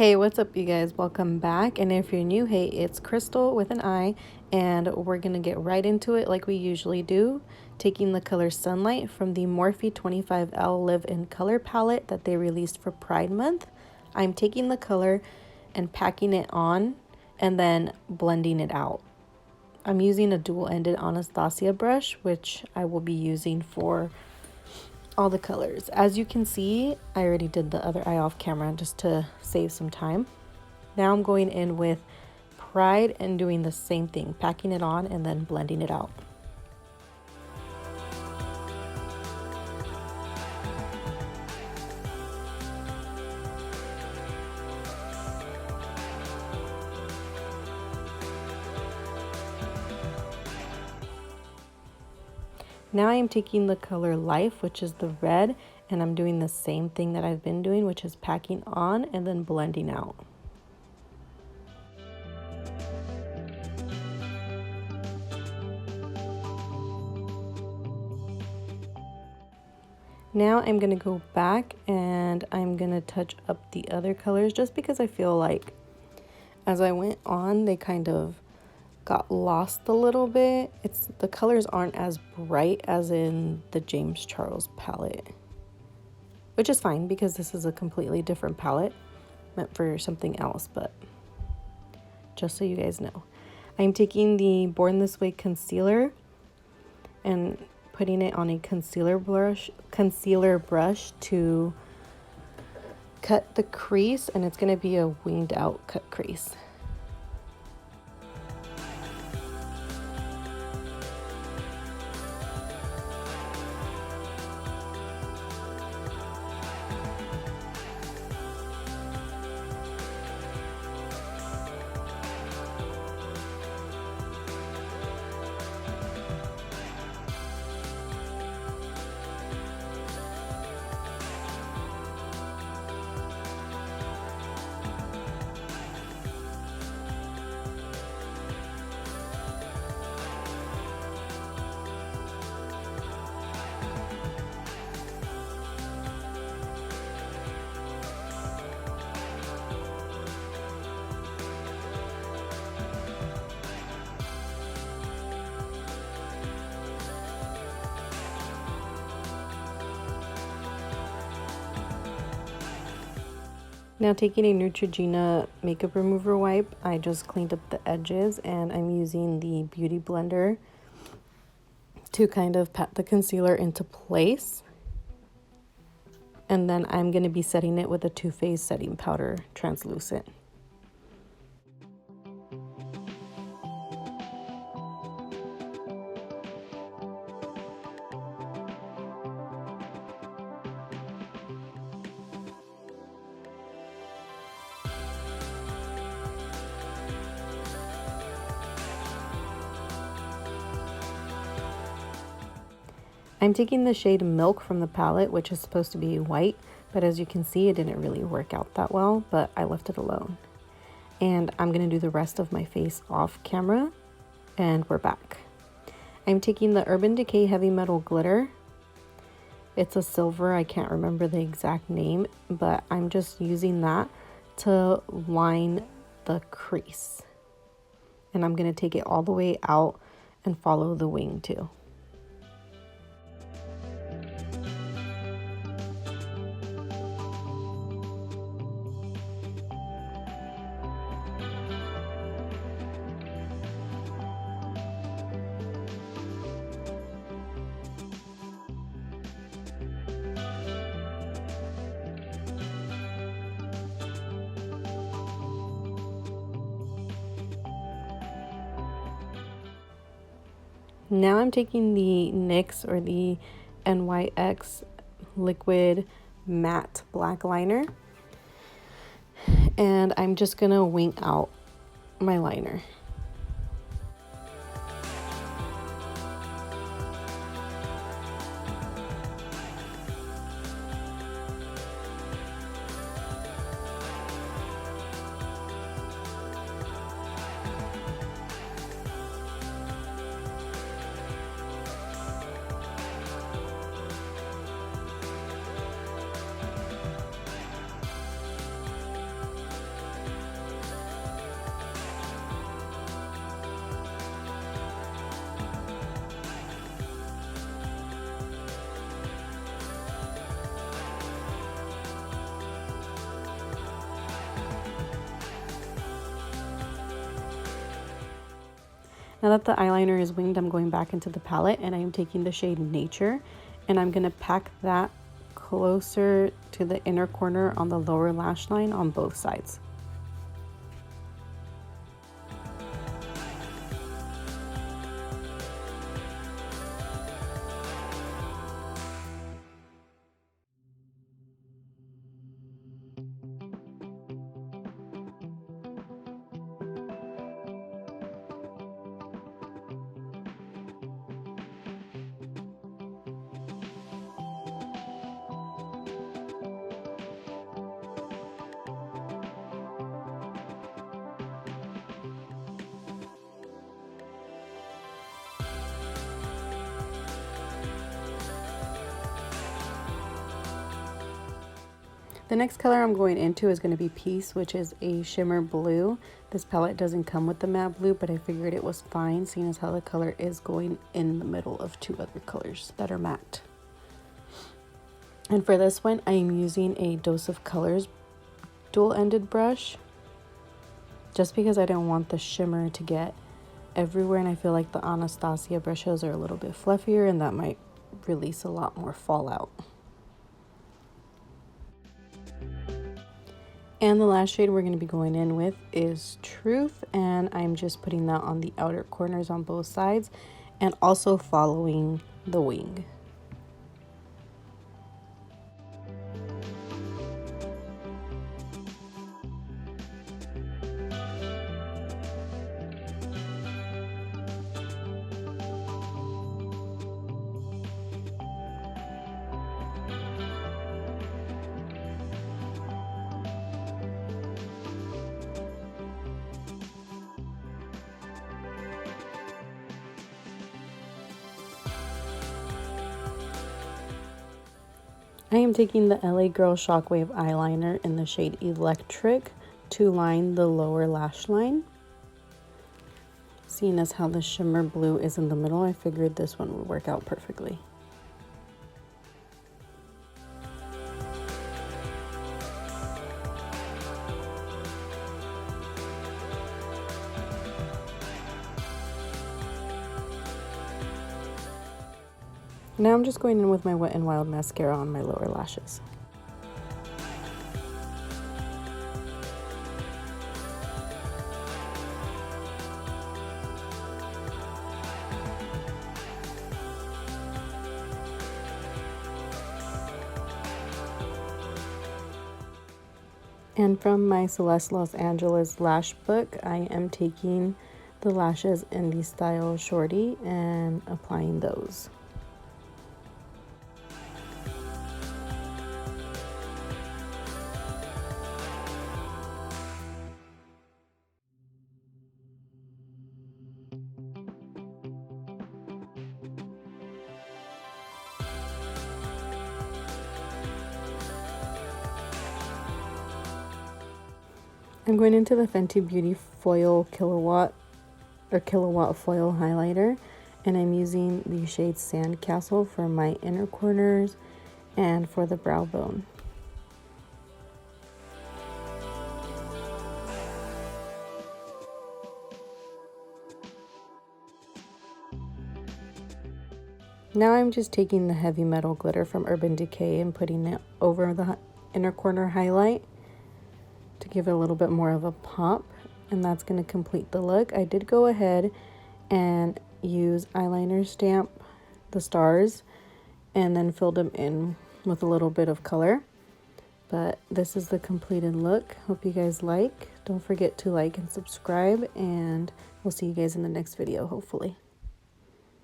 Hey, what's up, you guys? Welcome back. And if you're new, hey, it's Crystal with an I, and we're gonna get right into it like we usually do, taking the color Sunlight from the Morphe 25L Live in Color palette that they released for Pride Month. I'm taking the color and packing it on and then blending it out. I'm using a dual-ended Anastasia brush, which I will be using for all the colors. As you can see, I already did the other eye off camera just to save some time. Now I'm going in with Pride and doing the same thing, packing it on and then blending it out. Now I'm taking the color Life, which is the red, and I'm doing the same thing that I've been doing, which is packing on and then blending out. Now I'm going to go back and I'm going to touch up the other colors just because I feel like as I went on, they kind of got lost a little bit. The colors aren't as bright as in the James Charles palette, which is fine because this is a completely different palette meant for something else, but just so you guys know. I'm taking the Born This Way concealer and putting it on a concealer brush to cut the crease, and it's going to be a winged out cut crease. Now taking a Neutrogena makeup remover wipe, I just cleaned up the edges and I'm using the Beauty Blender to kind of pat the concealer into place. And then I'm going to be setting it with a Too Faced setting powder, translucent. I'm taking the shade Milk from the palette, which is supposed to be white, but as you can see, it didn't really work out that well, but I left it alone. And I'm going to do the rest of my face off camera, and we're back. I'm taking the Urban Decay Heavy Metal Glitter. It's a silver, I can't remember the exact name, but I'm just using that to line the crease. And I'm going to take it all the way out and follow the wing too. Now I'm taking the NYX or the NYX liquid matte black liner, and I'm just gonna wing out my liner. Now that the eyeliner is winged, I'm going back into the palette and I am taking the shade Nature, and I'm going to pack that closer to the inner corner on the lower lash line on both sides. The next color I'm going into is going to be Peace, which is a shimmer blue. This palette doesn't come with the matte blue, but I figured it was fine, seeing as how the color is going in the middle of two other colors that are matte. And for this one, I am using a Dose of Colors dual-ended brush, just because I don't want the shimmer to get everywhere, and I feel like the Anastasia brushes are a little bit fluffier, and that might release a lot more fallout. And the last shade we're going to be going in with is Truth, and I'm just putting that on the outer corners on both sides and also following the wing. I am taking the LA Girl Shockwave eyeliner in the shade Electric to line the lower lash line. Seeing as how the shimmer blue is in the middle, I figured this one would work out perfectly. Now I'm just going in with my Wet n Wild mascara on my lower lashes. And from my Celeste Los Angeles lash book, I am taking the lashes in the style Shorty and applying those. I'm going into the Fenty Beauty Foil Kilowatt Foil Highlighter, and I'm using the shade Sandcastle for my inner corners and for the brow bone. Now I'm just taking the Heavy Metal glitter from Urban Decay and putting it over the inner corner highlight to give it a little bit more of a pop, and that's going to complete the look. I did go ahead and use eyeliner stamp the stars and then filled them in with a little bit of color. But this is the completed look. Hope you guys like. Don't forget to like and subscribe, and we'll see you guys in the next video, hopefully.